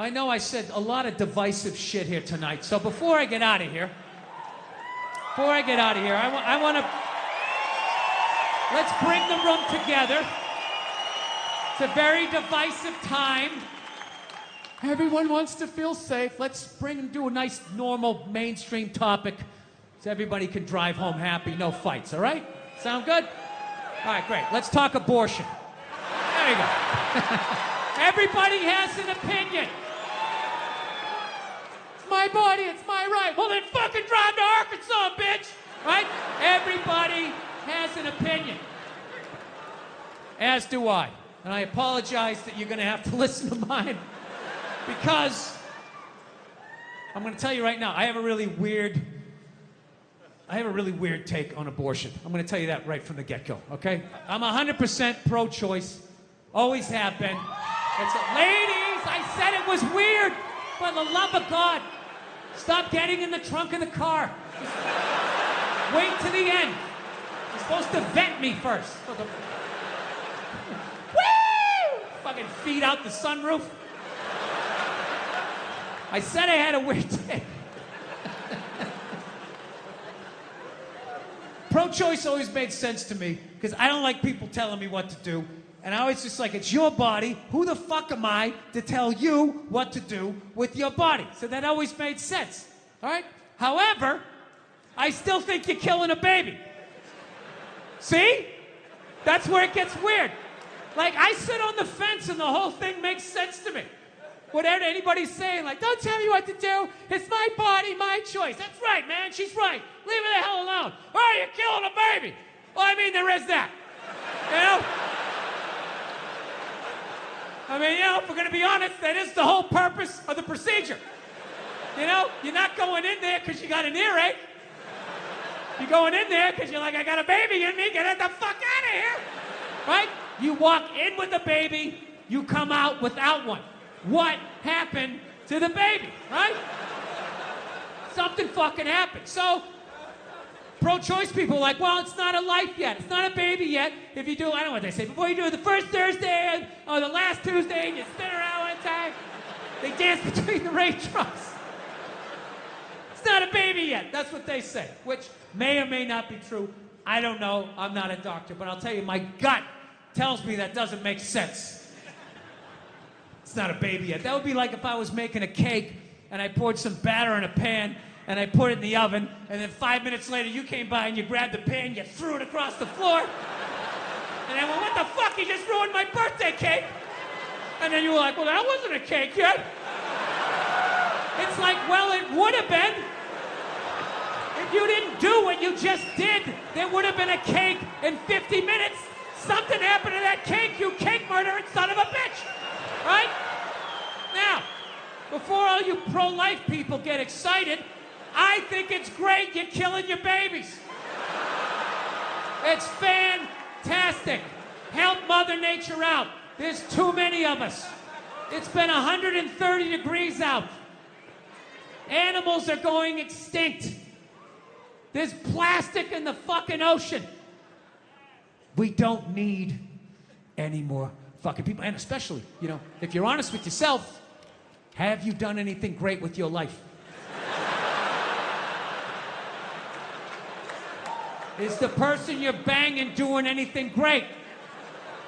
I know I said a lot of divisive shit here tonight, so before I get out of here, I want to... Let's bring the room together. It's a very divisive time. Everyone wants to feel safe. Let's do a nice, normal, mainstream topic so everybody can drive home happy, no fights, all right? Sound good? All right, great. Let's talk abortion. There you go. Everybody has an opinion. It's my body, it's my right. Well, then fucking drive to Arkansas, bitch! Right? Everybody has an opinion. As do I. And I apologize that you're going to have to listen to mine. Because I'm going to tell you right now, I have a really weird take on abortion. I'm going to tell you that right from the get-go, okay? I'm 100% pro-choice. Always have been. Ladies, I said it was weird. For the love of God, stop getting in the trunk of the car. Just wait to the end. You're supposed to vet me first. Woo! Fucking feet out the sunroof. I said I had a weird take. Pro-choice always made sense to me because I don't like people telling me what to do. And I always just like, it's your body. Who the fuck am I to tell you what to do with your body? So that always made sense, all right? However, I still think you're killing a baby. See? That's where it gets weird. Like, I sit on the fence and the whole thing makes sense to me. Whatever anybody's saying, like, don't tell me what to do. It's my body, my choice. That's right, man. She's right. Leave her the hell alone. Oh, you're killing a baby. Well, I mean, there is that. You know? I mean, you know, if we're going to be honest, that is the whole purpose of the procedure. You know, you're not going in there because you got an earache. You're going in there because you're like, I got a baby in me, get the fuck out of here. Right? You walk in with the baby, you come out without one. What happened to the baby, right? Something fucking happened. So, pro-choice people are like, well, it's not a life yet. It's not a baby yet. If you do, I don't know what they say, before you do it the first Thursday or the last Tuesday and you spin around one time, they dance between the raindrops. It's not a baby yet. That's what they say, which may or may not be true. I don't know. I'm not a doctor, but I'll tell you, my gut tells me that doesn't make sense. It's not a baby yet. That would be like if I was making a cake and I poured some batter in a pan and I put it in the oven, and then 5 minutes later you came by and you grabbed the pan, you threw it across the floor, and I went, what the fuck, you just ruined my birthday cake? And then you were like, well, that wasn't a cake yet. It's like, well, it would have been. If you didn't do what you just did, there would have been a cake in 50 minutes. Something happened to that cake, you cake murdering son of a bitch. Right? Now, before all you pro-life people get excited, I think it's great you're killing your babies. It's fantastic. Help Mother Nature out. There's too many of us. It's been 130 degrees out. Animals are going extinct. There's plastic in the fucking ocean. We don't need any more fucking people. And especially, you know, if you're honest with yourself, have you done anything great with your life? Is the person you're banging doing anything great?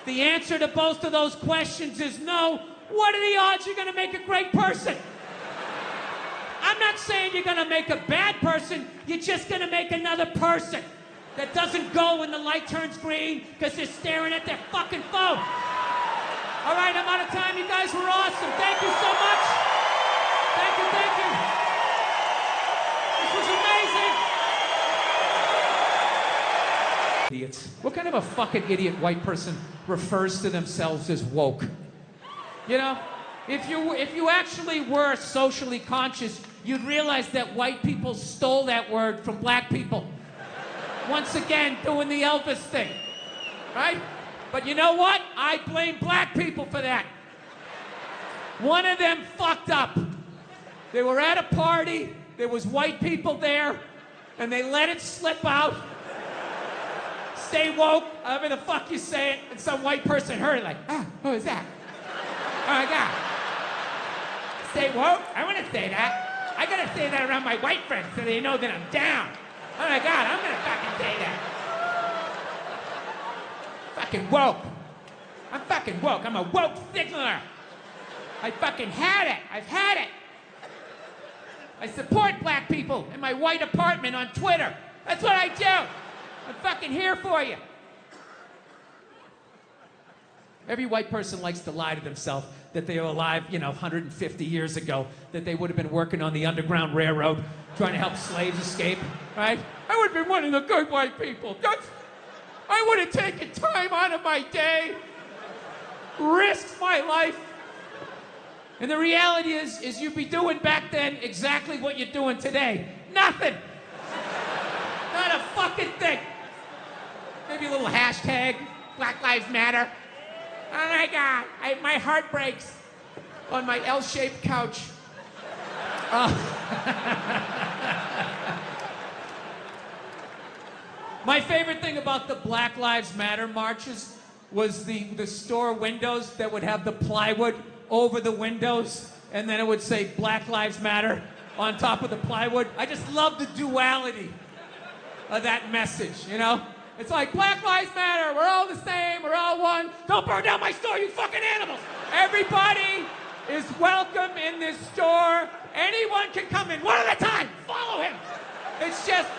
The answer to both of those questions is no. What are the odds you're going to make a great person? I'm not saying you're going to make a bad person. You're just going to make another person that doesn't go when the light turns green because they're staring at their fucking phone. All right, I'm out of time. You guys were awesome. Thank you so much. Thank you, thank you. This was amazing. Idiots. What kind of a fucking idiot white person refers to themselves as woke? You know, if you actually were socially conscious, you'd realize that white people stole that word from black people. Once again, doing the Elvis thing, right? But you know what? I blame black people for that. One of them fucked up. They were at a party, there was white people there, and they let it slip out. Stay woke, however the fuck you say it, and some white person heard it like, ah, who is that? Oh my God. say woke? I want to say that. I gotta say that around my white friends so they know that I'm down. Oh my God, I'm gonna fucking say that. Fucking woke. I'm fucking woke. I'm a woke signaler. I fucking had it. I've had it. I support black people in my white apartment on Twitter. That's what I do. I'm fucking here for you. Every white person likes to lie to themselves that they were alive, 150 years ago, that they would have been working on the Underground Railroad, trying to help slaves escape, right? I would have been one of the good white people. I would have taken time out of my day, risked my life. And the reality is you'd be doing back then exactly what you're doing today. Nothing. Not a fucking thing. Maybe a little hashtag, Black Lives Matter. Oh my God, my heart breaks on my L-shaped couch. My favorite thing about the Black Lives Matter marches was the store windows that would have the plywood over the windows, and then it would say Black Lives Matter on top of the plywood. I just love the duality of that message, It's like, Black Lives Matter, we're all the same, we're all one. Don't burn down my store, you fucking animals. Everybody is welcome in this store. Anyone can come in, one at a time, follow him. It's just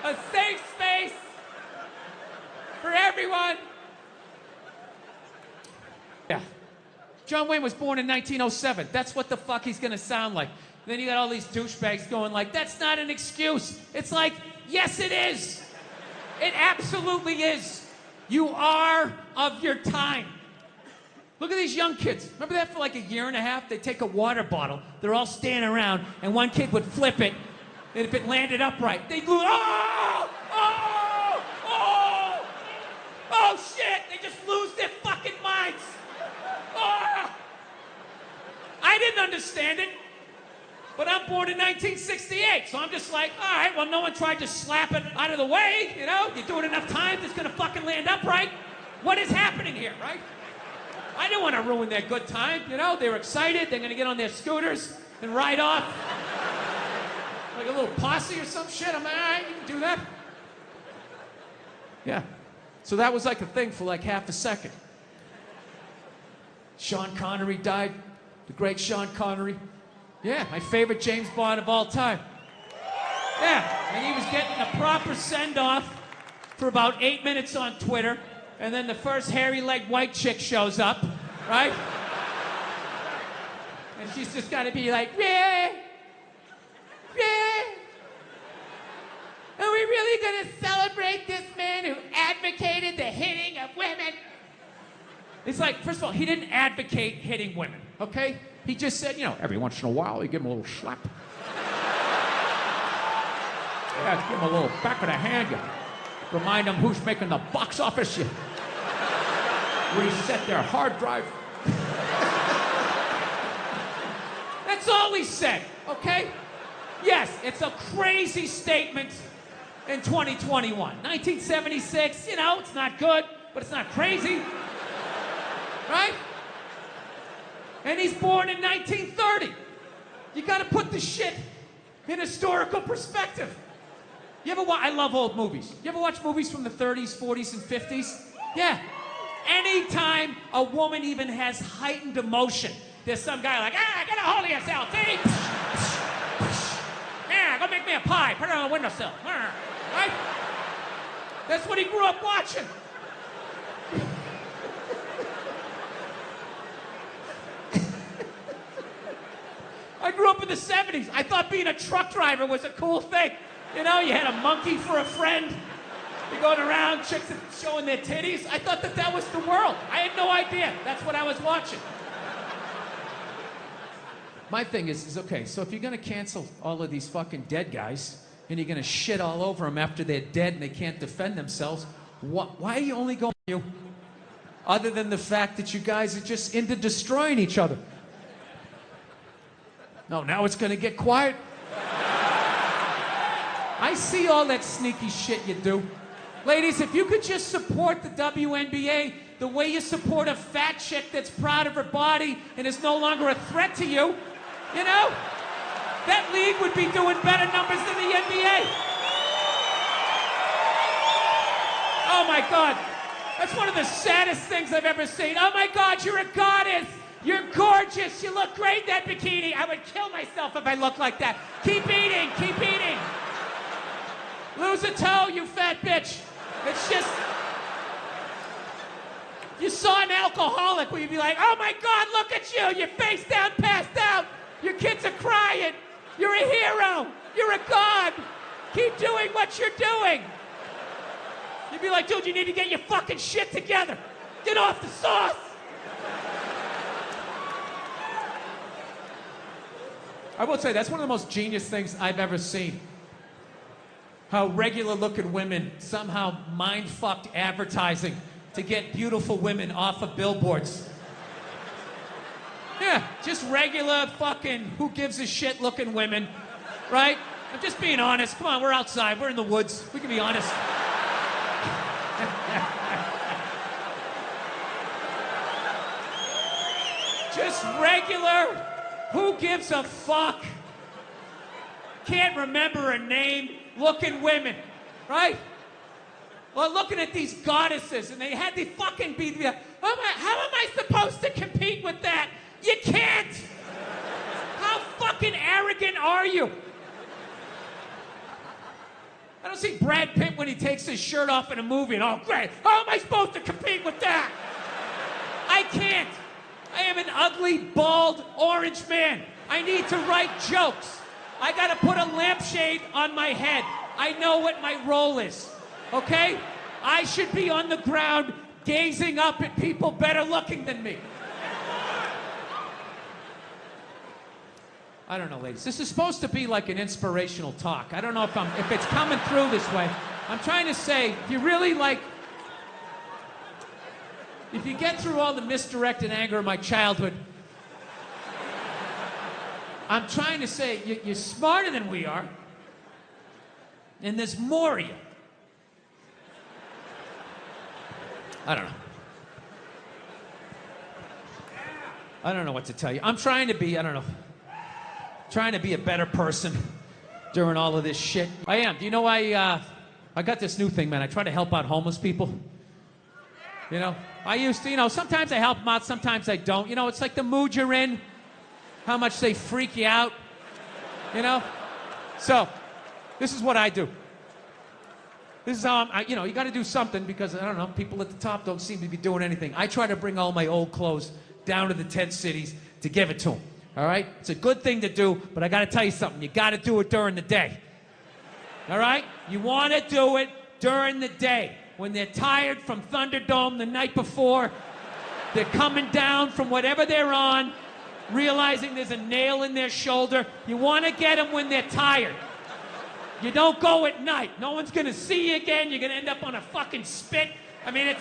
a safe space for everyone. Yeah. John Wayne was born in 1907. That's what the fuck he's gonna sound like. Then you got all these douchebags going like, that's not an excuse. It's like, yes it is. It absolutely is. You are of your time. Look at these young kids. Remember that for like a year and a half? They'd take a water bottle. They're all standing around, and one kid would flip it, and if it landed upright, they'd go, oh, oh, oh, oh shit, they just lose their fucking minds. Oh. I didn't understand it. But I'm born in 1968, so I'm just like, all right, well, no one tried to slap it out of the way, You do it enough times, it's gonna fucking land upright. What is happening here, right? I didn't want to ruin their good time, They were excited, they're gonna get on their scooters and ride off. Like a little posse or some shit. I'm like, all right, you can do that. Yeah. So that was like a thing for like half a second. Sean Connery died, the great Sean Connery. Yeah, my favorite James Bond of all time. Yeah, and he was getting a proper send-off for about 8 minutes on Twitter, and then the first hairy-legged white chick shows up, right? And she's just got to be like, yeah, yeah. Are we really going to celebrate this man who advocated the hitting of women? It's like, first of all, he didn't advocate hitting women, okay? He just said, every once in a while, you give him a little slap. Yeah, give him a little back of the hand. You remind them who's making the box office. You reset their hard drive. That's all he said, okay? Yes, it's a crazy statement in 2021. 1976, it's not good, but it's not crazy. Right? And he's born in 1930. You gotta put the shit in historical perspective. You ever watch, I love old movies. You ever watch movies from the 30s, 40s, and 50s? Yeah. Anytime a woman even has heightened emotion, there's some guy like, get a hold of yourself, see? Yeah, go make me a pie, put it on the windowsill. Right? That's what he grew up watching. I grew up in the 70s. I thought being a truck driver was a cool thing. You had a monkey for a friend. You're going around, chicks showing their titties. I thought that was the world. I had no idea. That's what I was watching. My thing is okay, so if you're going to cancel all of these fucking dead guys, and you're going to shit all over them after they're dead and they can't defend themselves, why are you only going to you? Other than the fact that you guys are just into destroying each other. No, now it's gonna get quiet. I see all that sneaky shit you do. Ladies, if you could just support the WNBA the way you support a fat chick that's proud of her body and is no longer a threat to you, You know? That league would be doing better numbers than the NBA. Oh my God. That's one of the saddest things I've ever seen. Oh my God, you're a goddess. You're gorgeous. You look great in that bikini. I would kill myself if I looked like that. Keep eating. Keep eating. Lose a toe, you fat bitch. It's just... You saw an alcoholic where you'd be like, oh my God, look at you. You're face down, passed out. Your kids are crying. You're a hero. You're a god. Keep doing what you're doing. You'd be like, dude, you need to get your fucking shit together. Get off the sauce. I will say, that's one of the most genius things I've ever seen. How regular-looking women somehow mind-fucked advertising to get beautiful women off of billboards. Yeah, just regular fucking who gives a shit looking women, right? I'm just being honest. Come on, we're outside. We're in the woods. We can be honest. Just regular, who gives a fuck? Can't remember a name, looking women, right? Well, looking at these goddesses, and they had to fucking be, how am I supposed to compete with that? You can't! How fucking arrogant are you? I don't see Brad Pitt when he takes his shirt off in a movie and, oh, great, how am I supposed to compete with that? I can't. I am an ugly, bald, orange man. I need to write jokes. I gotta put a lampshade on my head. I know what my role is, okay? I should be on the ground gazing up at people better looking than me. I don't know, ladies. This is supposed to be like an inspirational talk. I don't know if it's coming through this way. I'm trying to say, if you really like, if you get through all the misdirected anger of my childhood, I'm trying to say, you're smarter than we are, and there's more of you. I don't know. I don't know what to tell you. I'm trying to be, I don't know, trying to be a better person during all of this shit. I am. Do you know I got this new thing, man. I try to help out homeless people. You know, I used to, you know, sometimes I help them out, sometimes I don't. You know, it's like the mood you're in, how much they freak you out, you know? So, this is what I do. This is how you know, you got to do something because, I don't know, people at the top don't seem to be doing anything. I try to bring all my old clothes down to the tent cities to give it to them, all right? It's a good thing to do, but I got to tell you something. You got to do it during the day, all right? You want to do it during the day. When they're tired from Thunderdome the night before, they're coming down from whatever they're on, realizing there's a nail in their shoulder. You want to get them when they're tired. You don't go at night. No one's going to see you again. You're going to end up on a fucking spit. I mean,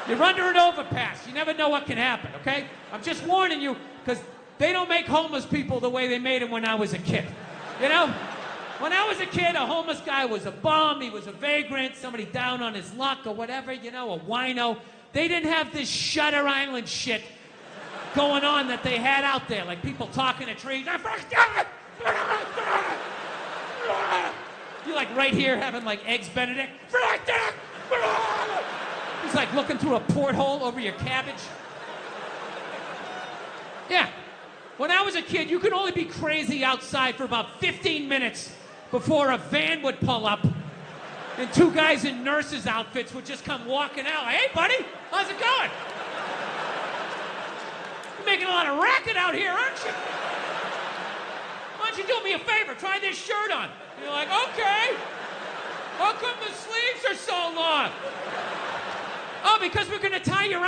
you're under an overpass. You never know what can happen, okay? I'm just warning you, because they don't make homeless people the way they made them when I was a kid. You know? When I was a kid, a homeless guy was a bum, he was a vagrant, somebody down on his luck or whatever, you know, a wino. They didn't have this Shutter Island shit going on that they had out there, like people talking to trees. You're like right here having like Eggs Benedict. He's like looking through a porthole over your cabbage. Yeah. When I was a kid, you could only be crazy outside for about 15 minutes before a van would pull up and two guys in nurses' outfits would just come walking out. Like, hey, buddy, how's it going? You're making a lot of racket out here, aren't you? Why don't you do me a favor? Try this shirt on. And you're like, okay. How come the sleeves are so long? Oh, because we're going to tie your